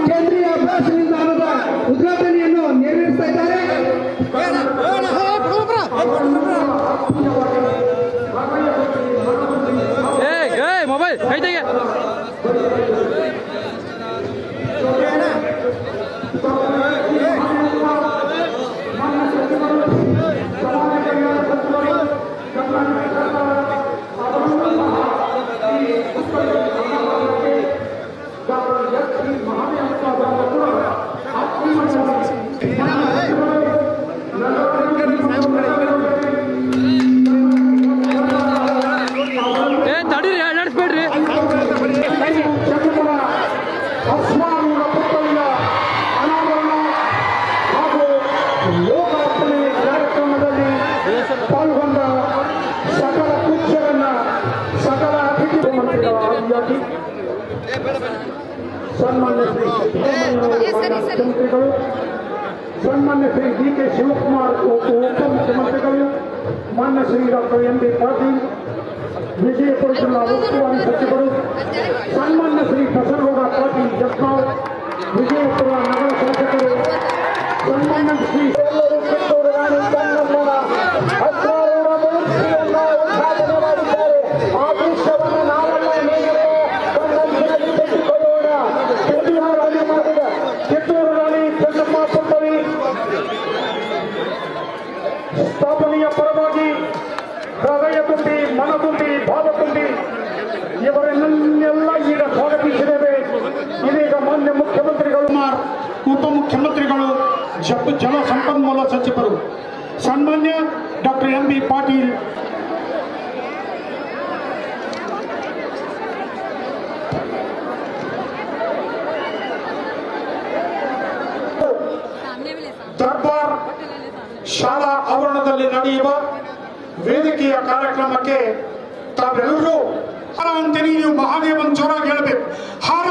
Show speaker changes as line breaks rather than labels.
ಕೇಂದ್ರೀಯ ಅಭ್ಯಾಸ ನಿಲ್ದಾಣದ ಉದ್ಘಾಟನೆಯನ್ನು ನೆರವೇರಿಸ್ತಾ ಇದ್ದಾರೆ.
ಮೊಬೈಲ್ ಕೈ ತೆಗೆ. ತಡೀರಿ, ನಡೆಸ್ಬೇಡ್ರಿ.
ಅಸ್ಮಾನಿಯ ಪುತ್ಥಳಿಯ ಅನಾವರಣ ಹಾಗೂ ಲೋಕಾರ್ಪಣೆ ಕಾರ್ಯಕ್ರಮದಲ್ಲಿ ಪಾಲ್ಗೊಂಡ ಸಕಲ ಪೂಜ್ಯರನ್ನ, ಸಕಲ ಅತಿಥಿ ಮಂತ್ರಿಗಳ ಆದಿಯಾಗಿ ಸನ್ಮಾನ್ಯ ಶ್ರೀ ಮುಖ್ಯಮಂತ್ರಿಗಳು, ಸನ್ಮಾನ್ಯ ಶ್ರೀ ಡಿ.ಕೆ. ಶಿವಕುಮಾರ್ ಉಪಮುಖ್ಯಮಂತ್ರಿಗಳು, ಮಾನ್ಯ ಶ್ರೀ ಡಾಕ್ಟರ್ ಎಂ.ಬಿ. ಪಾಟೀಲ್ ವಿಜಯಪುರ ಜಿಲ್ಲಾ ಉಸ್ತುವಾರಿ ಸಚಿವರು, ಸನ್ಮಾನ್ಯ ಶ್ರೀ ಬಸನಗೌಡ ಪಾಟೀಲ್ ಜಸ್ನಾಳ್ ವಿಜಯಪುರ ನಗರ ಶಾಸಕರು, ಸನ್ಮಾನ್ಯ ಶ್ರೀ ಎಲ್ಲರೂ ಕಿತ್ತೂರು ರಾಣಿ ಚೆನ್ನಮ್ಮನ ಹತ್ತಾರೂಢ ಮೂರ್ತಿಯನ್ನ ಉದ್ಘಾಟನೆ ಮಾಡಿದ್ದಾರೆ. ಆ ದೃಶ್ಯವನ್ನು ನಾವೆಲ್ಲ ಕಣ್ಣಂಚಿನಲ್ಲಿ ತೆಗೆದುಕೊಳ್ಳೋಣ. ಬಿಹಾರದಲ್ಲಿ ಮಾಡಿದ ಕಿತ್ತೂರು ರಾಣಿ ಚೆನ್ನಮ್ಮ ಪುತ್ಥಳಿ ಸ್ಥಾಪನೆಯ ಪರವಾಗಿ ಹೃದಯ ತುಂಬಿ, ಮನ ತುಂಬಿ, ಭಾವ ತುಂಬಿ ಇವರನ್ನೆಲ್ಲ ಈಗ ಸ್ವಾಗತಿಸಿದ್ದೇವೆ. ಇದೀಗ ಮಾನ್ಯ ಮುಖ್ಯಮಂತ್ರಿಗಳು, ಉಪಮುಖ್ಯಮಂತ್ರಿಗಳು, ಜಲ ಸಂಪನ್ಮೂಲ ಸಚಿವರು, ಸನ್ಮಾನ್ಯ ಡಾಕ್ಟರ್ ಎಂ.ಬಿ. ಪಾಟೀಲ್ ದರ್ಬಾರ್ ಶಾಲಾ ಆವರಣದಲ್ಲಿ ನಡೆಯುವ ವೇದಿಕೆಯ ಕಾರ್ಯಕ್ರಮಕ್ಕೆ ತಾವೆಲ್ಲರೂ ಹಾರ ಅಂತೀನಿ. ನೀವು ಮಹಾದೇವನ್ ಜೋರಾಗಿ ಹೇಳಬೇಕು. ಹಾರ